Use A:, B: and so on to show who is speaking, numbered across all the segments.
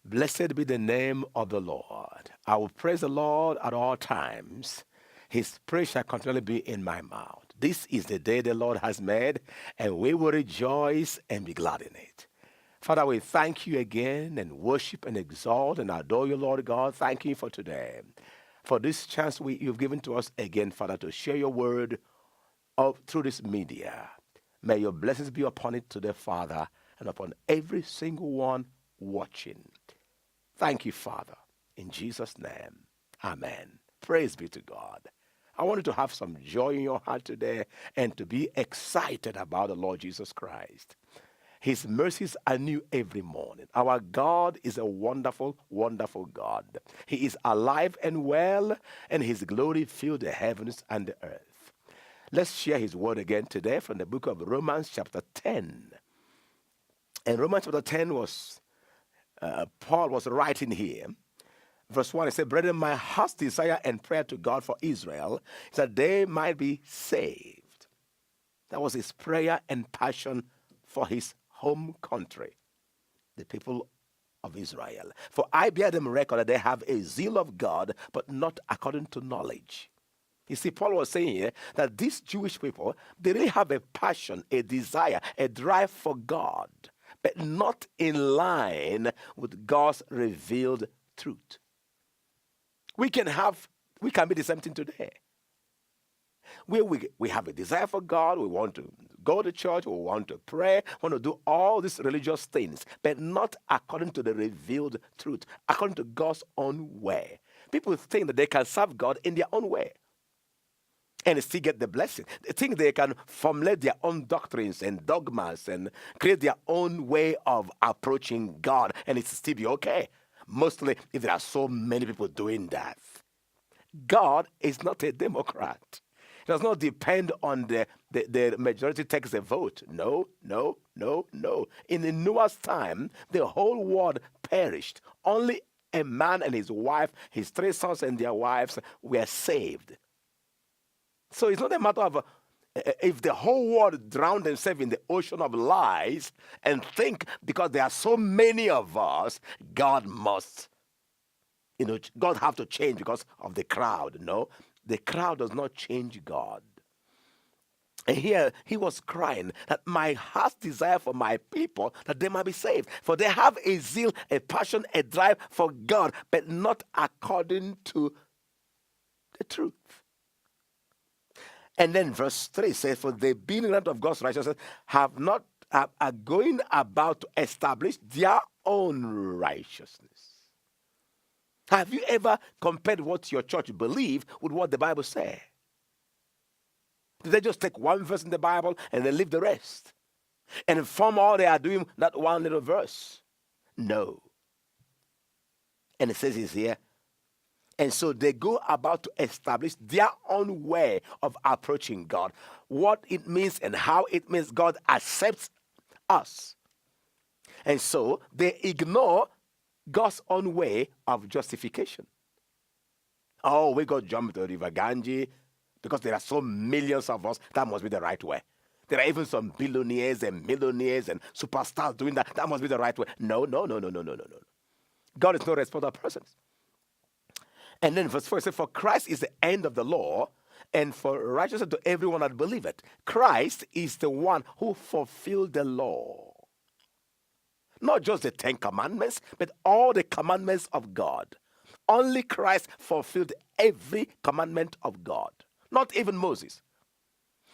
A: Blessed be the name of the Lord. I will praise the Lord at all times. His praise shall continually be in my mouth. This is the day the Lord has made, and we will rejoice and be glad in it. Father, we thank you again and worship and exalt and adore you, Lord God. Thank you for today, for this chance you've given to us again, Father, to share your word through this media. May your blessings be upon it today, Father, and upon every single one watching. Thank you, Father. In Jesus' name, amen. Praise be to God. I want you to have some joy in your heart today and to be excited about the Lord Jesus Christ. His mercies are new every morning. Our God is a wonderful, wonderful God. He is alive and well, and his glory fills the heavens and the earth. Let's share his word again today from the book of Romans chapter 10. And Romans chapter 10 was, Paul was writing here. Verse 1, it said, Brethren, my heart's desire and prayer to God for Israel is that they might be saved. That was his prayer and passion for his home country, the people of Israel. For I bear them record that they have a zeal of God, but not according to knowledge. You see, Paul was saying here that these Jewish people, they really have a passion, a desire, a drive for God, but not in line with God's revealed truth. We can be the same thing today. We have a desire for God, we want to go to church, we want to pray, we want to do all these religious things, but not according to the revealed truth, according to God's own way. People think that they can serve God in their own way and still get the blessing. They think they can formulate their own doctrines and dogmas and create their own way of approaching God, and it still be okay. Mostly if there are so many people doing that. God is not a Democrat. It does not depend on the majority takes a vote. No, no, no, no. In the Noah's time, the whole world perished. Only a man and his wife, his 3 sons and their wives were saved. So it's not a matter of if the whole world drowned themselves in the ocean of lies and think because there are so many of us, God must, God have to change because of the crowd. No, the crowd does not change God. And here he was crying that my heart's desire for my people, that they might be saved. For they have a zeal, a passion, a drive for God, but not according to the truth. And then verse 3 says, for they being ignorant of God's righteousness are going about to establish their own righteousness. Have you ever compared what your church believes with what the Bible says? Did they just take one verse in the Bible and then leave the rest? And from all they are doing that one little verse? No. And it says it's here. And so they go about to establish their own way of approaching God. What it means and how it means God accepts us. And so they ignore God's own way of justification. Oh, we got jumped to the River Ganges because there are so millions of us. That must be the right way. There are even some billionaires and millionaires and superstars doing that. That must be the right way. No, no, no, no, no, no, no, no. God is no respecter of persons. And then verse 4 says, for Christ is the end of the law, and for righteousness to everyone that believeth. Christ is the one who fulfilled the law. Not just the 10 commandments, but all the commandments of God. Only Christ fulfilled every commandment of God. Not even Moses.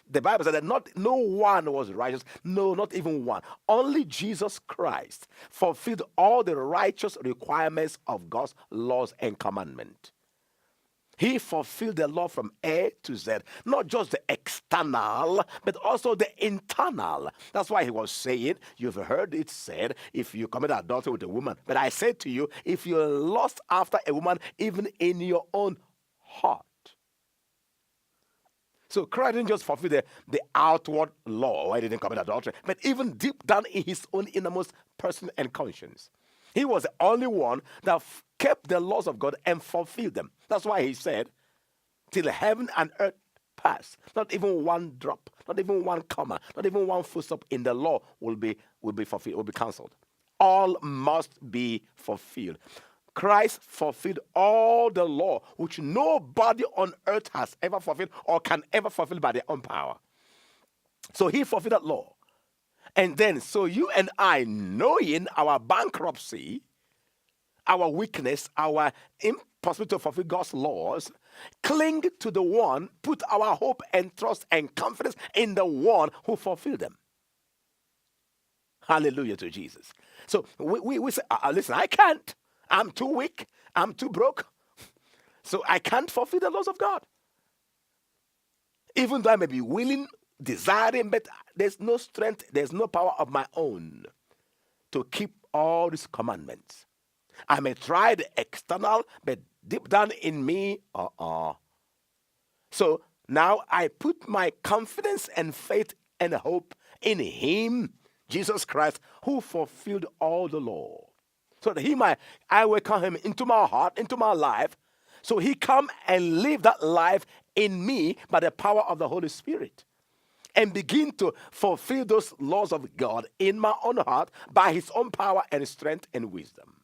A: The Bible said that no one was righteous. No, not even one. Only Jesus Christ fulfilled all the righteous requirements of God's laws and commandment. He fulfilled the law from A to Z, not just the external, but also the internal. That's why he was saying, you've heard it said, if you commit adultery with a woman. But I say to you, if you lust after a woman, even in your own heart. So Christ didn't just fulfill the outward law, he didn't commit adultery, but even deep down in his own innermost person and conscience. He was the only one that kept the laws of God and fulfilled them. That's why he said, till heaven and earth pass, not even one drop, not even one comma, not even one full stop in the law will be fulfilled, will be cancelled. all must be fulfilled. Christ fulfilled all the law, which nobody on earth has ever fulfilled or can ever fulfill by their own power. So he fulfilled that law. And then, so you and I, knowing our bankruptcy, our weakness, our impossibility to fulfill God's laws, cling to the one, put our hope and trust and confidence in the one who fulfilled them. Hallelujah to Jesus. So we say, listen, I can't. I'm too weak. I'm too broke. So I can't fulfill the laws of God. Even though I may be willing, desiring, but there's no strength, there's no power of my own to keep all these commandments. I may try the external, but deep down in me, So now I put my confidence and faith and hope in him, Jesus Christ, who fulfilled all the law. So that I welcome him into my heart, into my life, so he come and live that life in me by the power of the Holy Spirit, and begin to fulfill those laws of God in my own heart by his own power and strength and wisdom.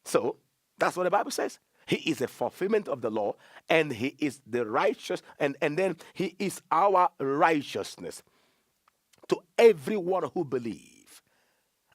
A: So that's what the Bible says. He is a fulfillment of the law, and he is the righteous, and then he is our righteousness to everyone who believes.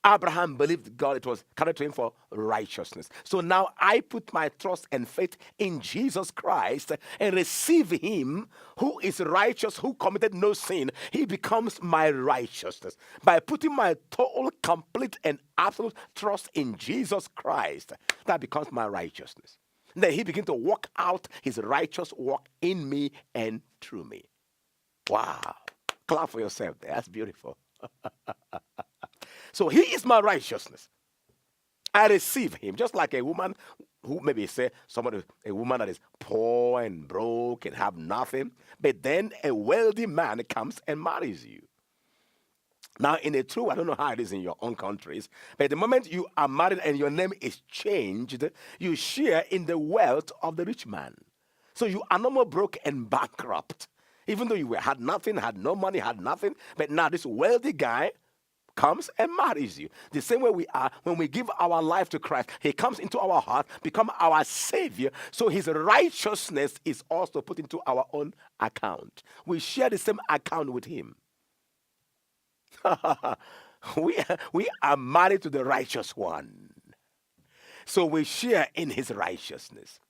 A: Abraham believed God, it was counted to him for righteousness. So now I put my trust and faith in Jesus Christ and receive him who is righteous, who committed no sin. He becomes my righteousness. By putting my total, complete, and absolute trust in Jesus Christ, that becomes my righteousness. Then he begins to walk out his righteous walk in me and through me. Wow. Clap for yourself there. That's beautiful. So he is my righteousness. I receive him, just like a woman who maybe say a woman that is poor and broke and have nothing, but then a wealthy man comes and marries you. Now, in the truth, I don't know how it is in your own countries, but the moment you are married and your name is changed, you share in the wealth of the rich man. So you are no more broke and bankrupt. Even though you had nothing, had no money, had nothing, but now this wealthy guy comes and marries you. The same way we are when we give our life to Christ. He comes into our heart, become our Savior, so his righteousness is also put into our own account. We share the same account with him. we are married to the righteous one. So we share in his righteousness.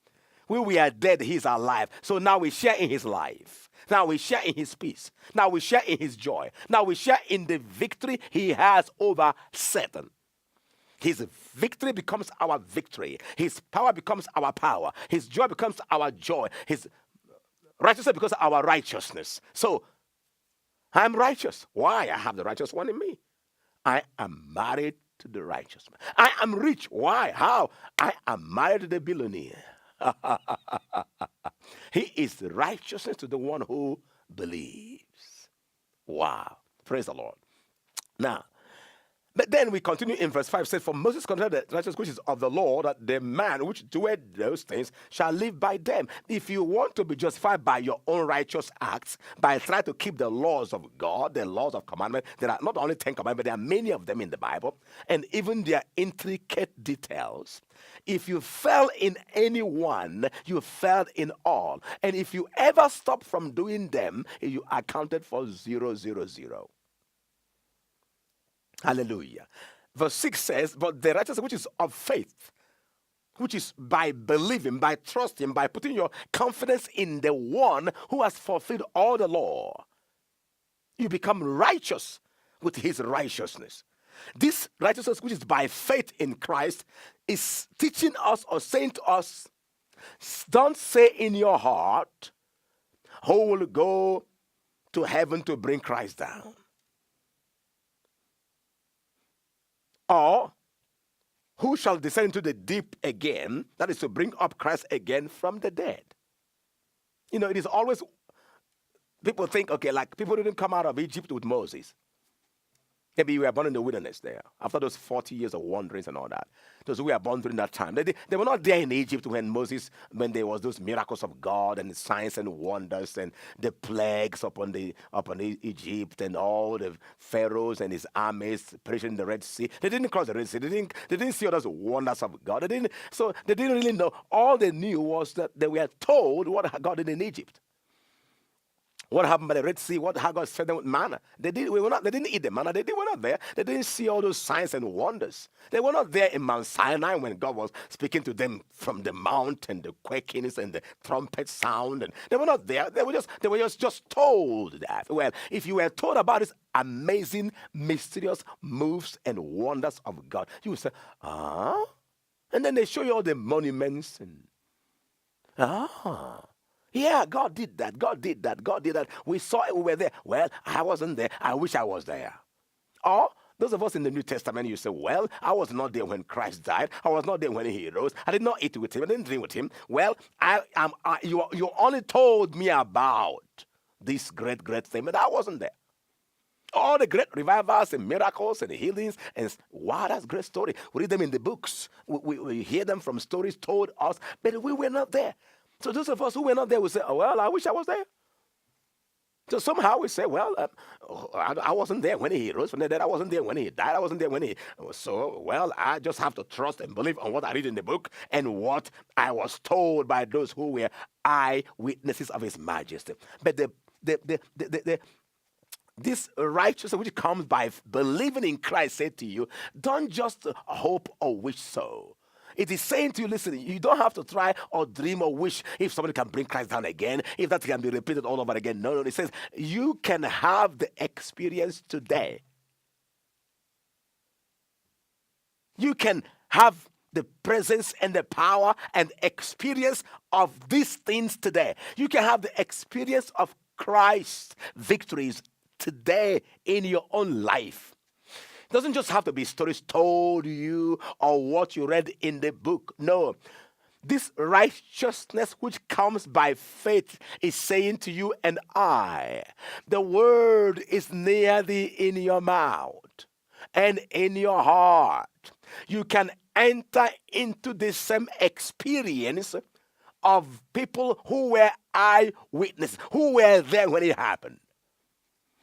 A: When we are dead, he is alive. So now we share in his life. Now we share in his peace. Now we share in his joy. Now we share in the victory he has over Satan. His victory becomes our victory. His power becomes our power. His joy becomes our joy. His righteousness becomes our righteousness. So I'm righteous. Why? I have the righteous one in me. I am married to the righteous man. I am rich. Why? How? I am married to the billionaire. He is the righteousness to the one who believes. Wow. Praise the Lord. Now, but then we continue in verse 5, says, for Moses considered the righteousness which is of the law, that the man which doeth those things shall live by them. If you want to be justified by your own righteous acts, by trying to keep the laws of God, the laws of commandment, there are not only 10 commandments, but there are many of them in the Bible, and even their intricate details. If you fell in any one, you fell in all. And if you ever stop from doing them, you are counted for 000. Hallelujah. Verse 6 says, but the righteousness which is of faith, which is by believing, by trusting, by putting your confidence in the one who has fulfilled all the law, you become righteous with his righteousness. This righteousness which is by faith in Christ is teaching us or saying to us, don't say in your heart, who will go to heaven to bring Christ down? Or who shall descend into the deep again, that is to bring up Christ again from the dead? You know, it is always, people think, okay, like people didn't come out of Egypt with Moses. Maybe you were born in the wilderness there after those 40 years of wanderings and all that. Those who were born during that time. They were not there in Egypt when there was those miracles of God and signs and wonders and the plagues upon Egypt and all the pharaohs and his armies perishing in the Red Sea. They didn't cross the Red Sea. They didn't see all those wonders of God. They didn't really know. All they knew was that they were told what God did in Egypt. What happened by the Red Sea? How God fed them with manna? They didn't eat the manna. They were not there. They didn't see all those signs and wonders. They were not there in Mount Sinai when God was speaking to them from the mountain, the quakings and the trumpet sound. And they were not there. They were just told that. Well, if you were told about this amazing, mysterious moves and wonders of God, you would say, ah. And then they show you all the monuments and yeah, God did that. God did that. God did that. We saw it. We were there. Well, I wasn't there. I wish I was there. Or those of us in the New Testament, you say, well, I was not there when Christ died. I was not there when he rose. I did not eat with him. I didn't drink with him. Well, you only told me about this great, great thing, but I wasn't there. All the great revivals and miracles and healings, and wow, that's a great story. We read them in the books. We hear them from stories told us, but we were not there. So those of us who were not there will say, oh, well, I wish I was there. So somehow we say, well, I wasn't there when he rose from the dead. I wasn't there when he died. I wasn't there when he... So, well, I just have to trust and believe on what I read in the book and what I was told by those who were eyewitnesses of his majesty. But this righteousness which comes by believing in Christ said to you, don't just hope or wish so. It is saying to you, listen, you don't have to try or dream or wish if somebody can bring Christ down again, if that can be repeated all over again. No. It says you can have the experience today. You can have the presence and the power and experience of these things today. You can have the experience of Christ's victories today in your own life. It doesn't just have to be stories told you or what you read in the book. No. This righteousness which comes by faith is saying to you and I, the word is near thee in your mouth and in your heart. You can enter into the same experience of people who were eyewitnesses, who were there when it happened.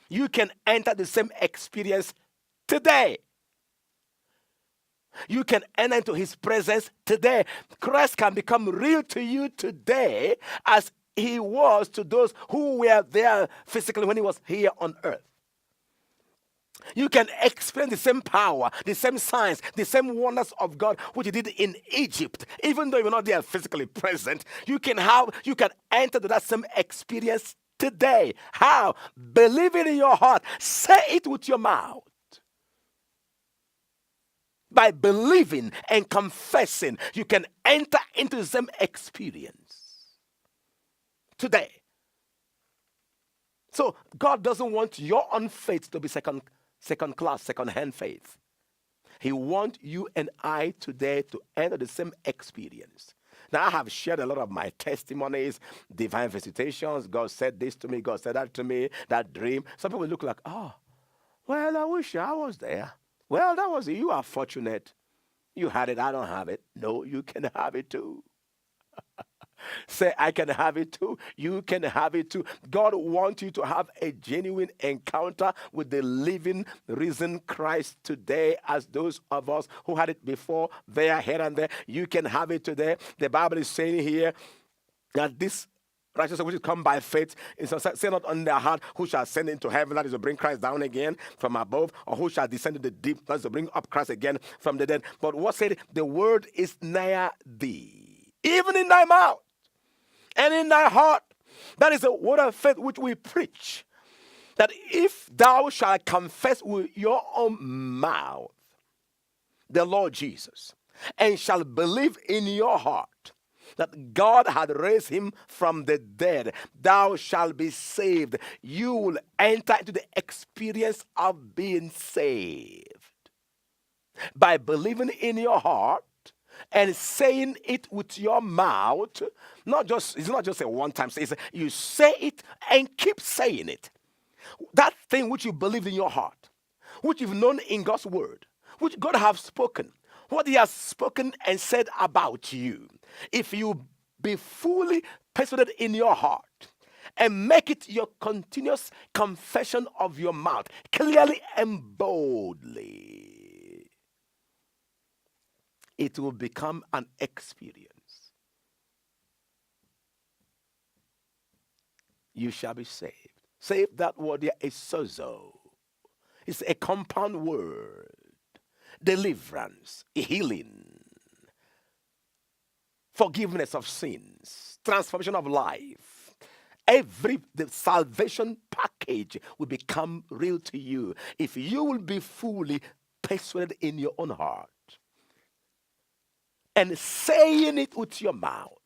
A: You can enter the same experience today. You can enter into his presence today. Christ can become real to you today as he was to those who were there physically when he was here on earth. You can experience the same power, the same signs, the same wonders of God which he did in Egypt. Even though you're not there physically present, you can enter to that same experience today. How? Believe it in your heart. Say it with your mouth. By believing and confessing, you can enter into the same experience today. So God doesn't want your own faith to be second class, second-hand faith. He wants you and I today to enter the same experience. Now, I have shared a lot of my testimonies, divine visitations. God said this to me. God said that to me, that dream. Some people look like, oh, well, I wish I was there. Well, that was it. You are fortunate. You had it. I don't have it. No, you can have it too. Say, I can have it too. You can have it too. God wants you to have a genuine encounter with the living, risen Christ today, as those of us who had it before, there, here and there. You can have it today. The Bible is saying here that this righteousness which is come by faith is say not on their heart who shall ascend into heaven, that is to bring Christ down again from above, or who shall descend to the deep, that is to bring up Christ again from the dead. But what said, the word is nigh thee, even in thy mouth and in thy heart. That is the word of faith which we preach. That if thou shalt confess with your own mouth the Lord Jesus, and shall believe in your heart that God had raised him from the dead, thou shalt be saved. You will enter into the experience of being saved by believing in your heart and saying it with your mouth. It's not just a one-time say. You say it and keep saying it. That thing which you believe in your heart, which you've known in God's word, which God has spoken, what he has spoken and said about you, if you be fully persuaded in your heart and make it your continuous confession of your mouth, clearly and boldly, it will become an experience. You shall be saved. Saved, that word there is sozo. It's a compound word. Deliverance, healing, forgiveness of sins, transformation of life. The salvation package will become real to you if you will be fully persuaded in your own heart and saying it with your mouth.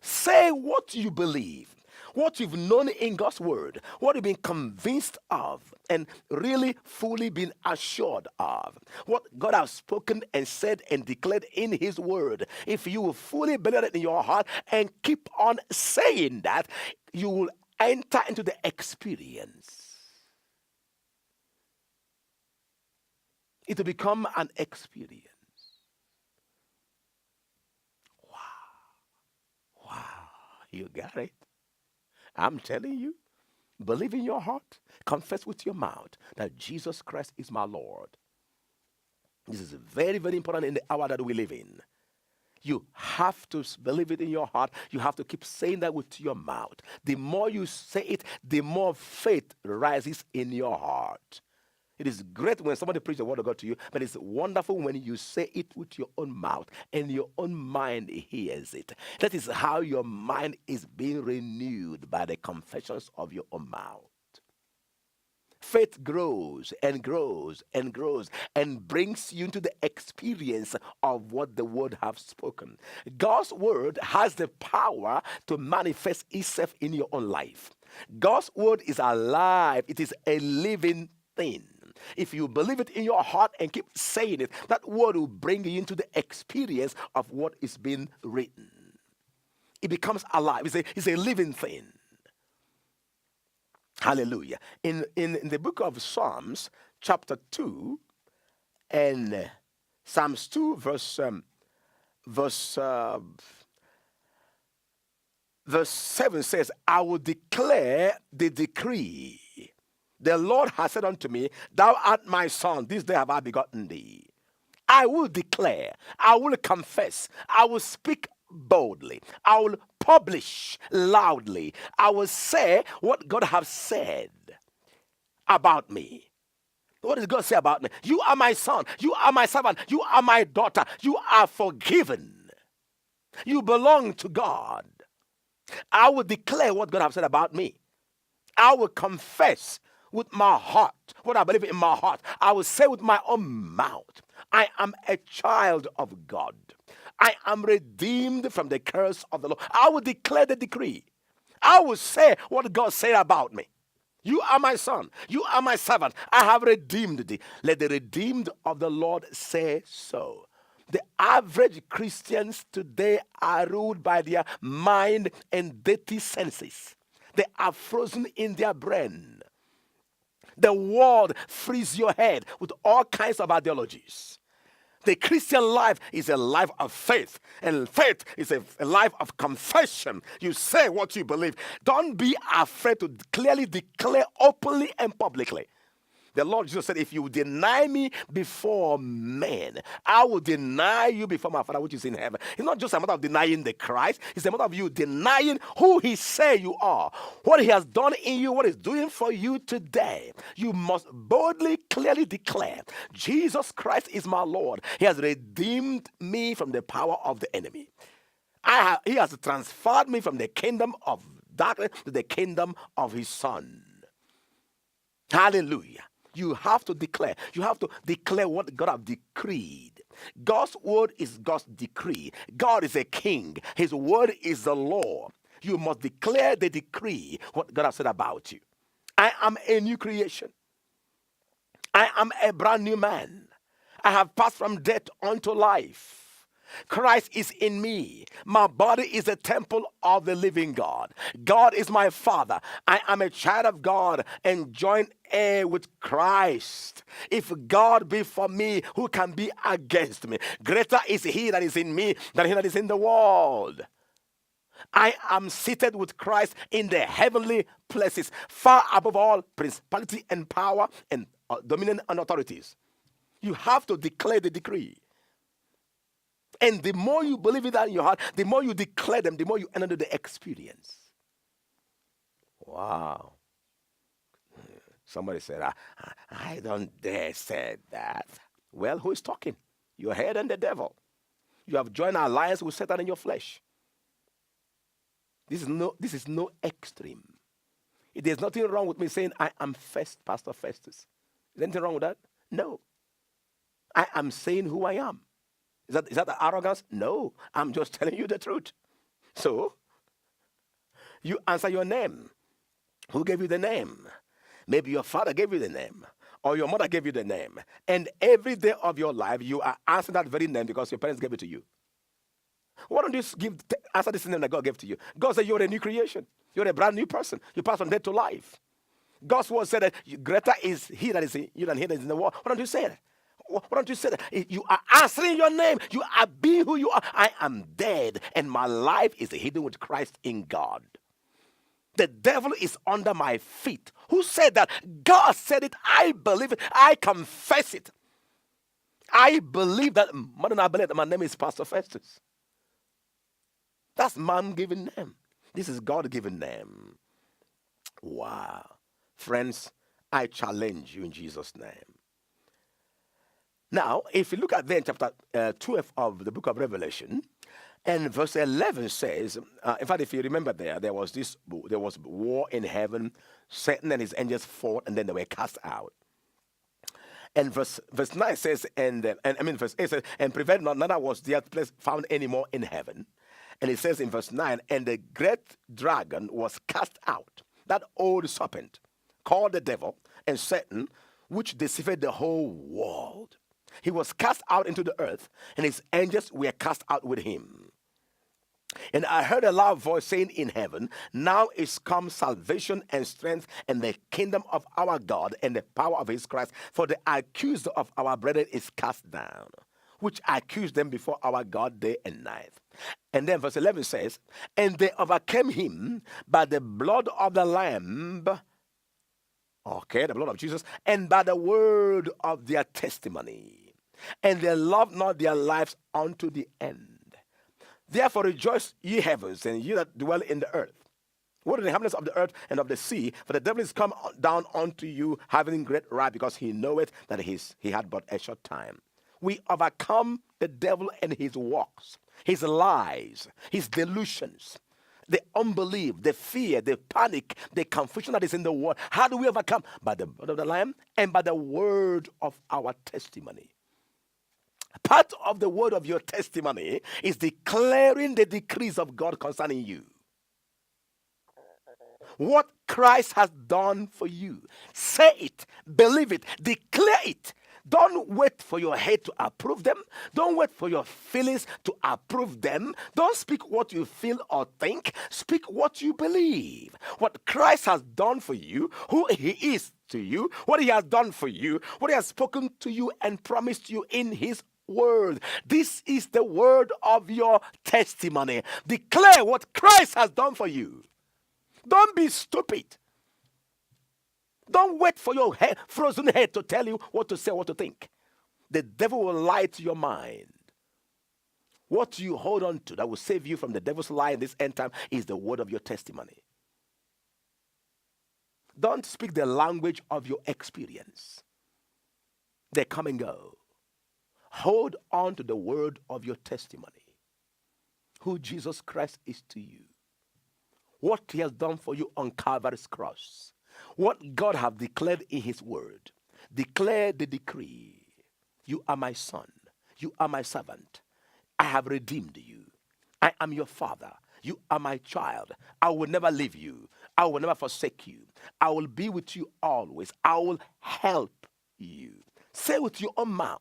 A: Say what you believe, what you've known in God's word, what you've been convinced of, and really fully been assured of, what God has spoken and said and declared in his word. If you will fully believe it in your heart and keep on saying that, you will enter into the experience. It will become an experience. You got it. I'm telling you, believe in your heart, confess with your mouth that Jesus Christ is my Lord. This is very, very important in the hour that we live in. You have to believe it in your heart. You have to keep saying that with your mouth. The more you say it, the more faith rises in your heart. It is great when somebody preaches the word of God to you, but it's wonderful when you say it with your own mouth and your own mind hears it. That is how your mind is being renewed by the confessions of your own mouth. Faith grows and grows and grows and brings you into the experience of what the word has spoken. God's word has the power to manifest itself in your own life. God's word is alive. It is a living thing. If you believe it in your heart and keep saying it, that word will bring you into the experience of what is being written. It becomes alive. It's a living thing. Hallelujah. In the book of Psalms, chapter 2, and Psalms 2, verse 7 says, I will declare the decree. The Lord has said unto me, thou art my son, this day have I begotten thee. I will declare, I will confess, I will speak boldly, I will publish loudly, I will say what God has said about me. What does God say about me? You are my son, you are my servant, you are my daughter, you are forgiven. You belong to God. I will declare what God has said about me. I will confess with my heart what I believe in my heart. I will say with my own mouth, I am a child of God. I am redeemed from the curse of the Lord. I will declare the decree. I will say what God said about me. You are my son. You are my servant. I have redeemed thee. Let the redeemed of the Lord say so. The average Christians today are ruled by their mind and dirty senses. They are frozen in their brain. The world frees your head with all kinds of ideologies. The Christian life is a life of faith, and faith is a life of confession. You say what you believe. Don't be afraid to clearly declare openly and publicly. The Lord Jesus said, if you deny me before men, I will deny you before my Father which is in heaven. It's not just a matter of denying the Christ. It's a matter of you denying who he say you are, what he has done in you, what he's doing for you today. You must boldly, clearly declare, Jesus Christ is my Lord. He has redeemed me from the power of the enemy. He has transferred me from the kingdom of darkness to the kingdom of his Son. Hallelujah. You have to declare. You have to declare what God has decreed. God's word is God's decree. God is a king. His word is the law. You must declare the decree, what God has said about you. I am a new creation. I am a brand new man. I have passed from death unto life. Christ is in me. My body is a temple of the living God. God is my Father. I am a child of God and joint heir with Christ. If God be for me, who can be against me? Greater is he that is in me than he that is in the world. I am seated with Christ in the heavenly places, far above all principality and power and dominion and authorities. You have to declare the decree. And the more you believe it in your heart, the more you declare them, the more you enter the experience. Wow. Somebody said, I don't dare say that. Well, who is talking? Your head and the devil. You have joined alliance with Satan in your flesh. This is no extreme. There's nothing wrong with me saying I am Pastor Festus. Is there anything wrong with that? No. I am saying who I am. Is that arrogance? No. I'm just telling you the truth. So, you answer your name. Who gave you the name? Maybe your father gave you the name. Or your mother gave you the name. And every day of your life, you are answering that very name because your parents gave it to you. Why don't you answer this name that God gave to you? God said you're a new creation. You're a brand new person. You pass from death to life. God's word said that greater is he that is in you than he that is in the world. Why don't you say that? Why don't you say that? You are answering your name. You are being who you are. I am dead, and my life is hidden with Christ in God. The devil is under my feet. Who said that? God said it. I believe it. I confess it. I believe that. More than I believe that my name is Pastor Festus. That's man-given name. This is God-given name. Wow. Friends, I challenge you in Jesus' name. Now, if you look at then chapter 12 of the book of Revelation, and verse 11 says, in fact, if you remember there was war in heaven. Satan and his angels fought, and then they were cast out. And verse 9 says, verse 8 says, and prevailed not, neither was there place found anymore in heaven. And it says in verse 9, and the great dragon was cast out, that old serpent, called the devil and Satan, which deceived the whole world. He was cast out into the earth, and his angels were cast out with him. And I heard a loud voice saying in heaven, now is come salvation and strength and the kingdom of our God and the power of his Christ, for the accuser of our brethren is cast down, which accused them before our God day and night. And then verse 11 says, and they overcame him by the blood of the Lamb, the blood of Jesus, and by the word of their testimony. And they loved not their lives unto the end. Therefore rejoice, ye heavens, and ye that dwell in the earth. What are the inhabitants of the earth and of the sea? For the devil is come down unto you, having great wrath, because he knoweth that he had but a short time. We overcome the devil and his works, his lies, his delusions, the unbelief, the fear, the panic, the confusion that is in the world. How do we overcome? By the blood of the Lamb and by the word of our testimony. Part of the word of your testimony is declaring the decrees of God concerning you. What Christ has done for you. Say it, believe it, declare it. Don't wait for your head to approve them. Don't wait for your feelings to approve them. Don't speak what you feel or think. Speak what you believe. What Christ has done for you, who he is to you, what he has done for you, what he has spoken to you and promised you in his word. This is the word of your testimony. Declare what Christ has done for you. Don't be stupid. Don't wait for your frozen head to tell you what to say, what to think. The devil will lie to your mind. What you hold on to that will save you from the devil's lie in this end time is the word of your testimony. Don't speak the language of your experience. They come and go. Hold on to the word of your testimony. Who Jesus Christ is to you. What he has done for you on Calvary's cross. What God have declared in his word. Declare the decree. You are my son. You are my servant. I have redeemed you. I am your father. You are my child. I will never leave you. I will never forsake you. I will be with you always. I will help you. Say with your own mouth,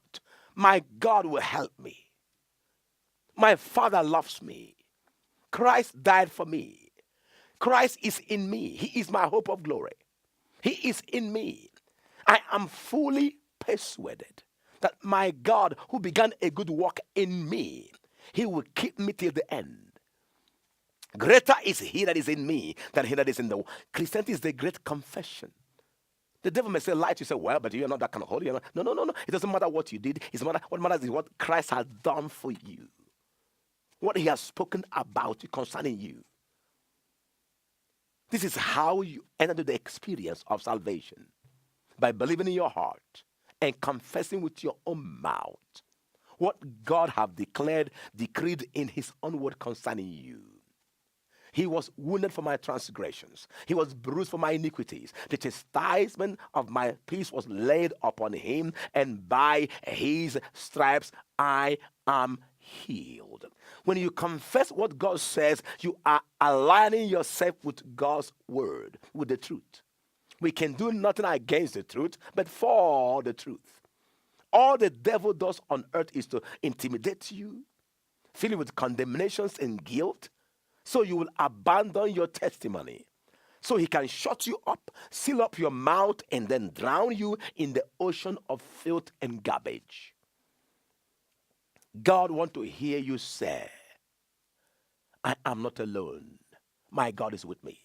A: my God will help me. My Father loves me. Christ died for me. Christ is in me. He is my hope of glory. He is in me. I am fully persuaded that my God, who began a good work in me, he will keep me till the end. Greater is he that is in me than he that is in the world. Christianity is the great confession. The devil may say lie to you, say, well, but you're not that kind of holy. You're not. No, no, no, no. It doesn't matter what you did. What matters is what Christ has done for you. What he has spoken about you concerning you. This is how you enter into the experience of salvation. By believing in your heart and confessing with your own mouth what God have decreed in his own word concerning you. He was wounded for my transgressions. He was bruised for my iniquities. The chastisement of my peace was laid upon him, and by his stripes I am healed. When you confess what God says, you are aligning yourself with God's word, with the truth. We can do nothing against the truth, but for the truth. All the devil does on earth is to intimidate you, fill you with condemnations and guilt, so you will abandon your testimony. So he can shut you up, seal up your mouth, and then drown you in the ocean of filth and garbage. God wants to hear you say, I am not alone. My God is with me.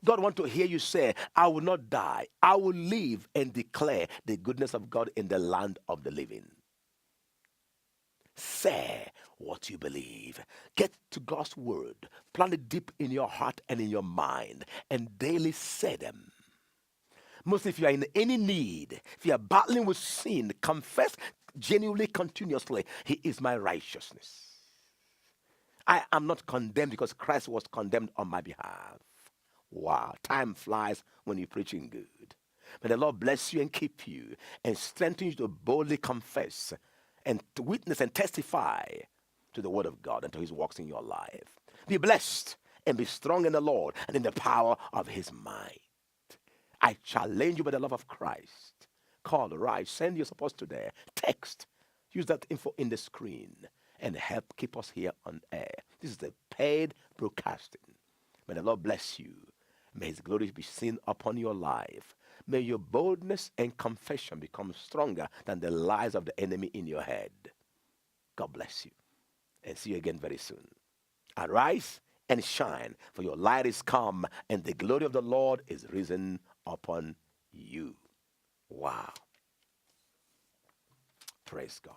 A: God wants to hear you say, I will not die. I will live and declare the goodness of God in the land of the living. Say what you believe. Get to God's word. Plant it deep in your heart and in your mind, and daily say them. Mostly, if you are in any need, if you are battling with sin, confess genuinely, continuously, he is my righteousness. I am not condemned because Christ was condemned on my behalf. Wow, time flies when you're preaching good. May the Lord bless you and keep you and strengthen you to boldly confess and to witness and testify to the word of God and to his works in your life. Be blessed and be strong in the Lord and in the power of his might. I challenge you by the love of Christ. Call, write, send your support today. Text. Use that info in the screen and help keep us here on air. This is the paid broadcasting. May the Lord bless you. May his glory be seen upon your life. May your boldness and confession become stronger than the lies of the enemy in your head. God bless you. And see you again very soon. Arise and shine, for your light is come, and the glory of the Lord is risen upon you. Wow. Praise God.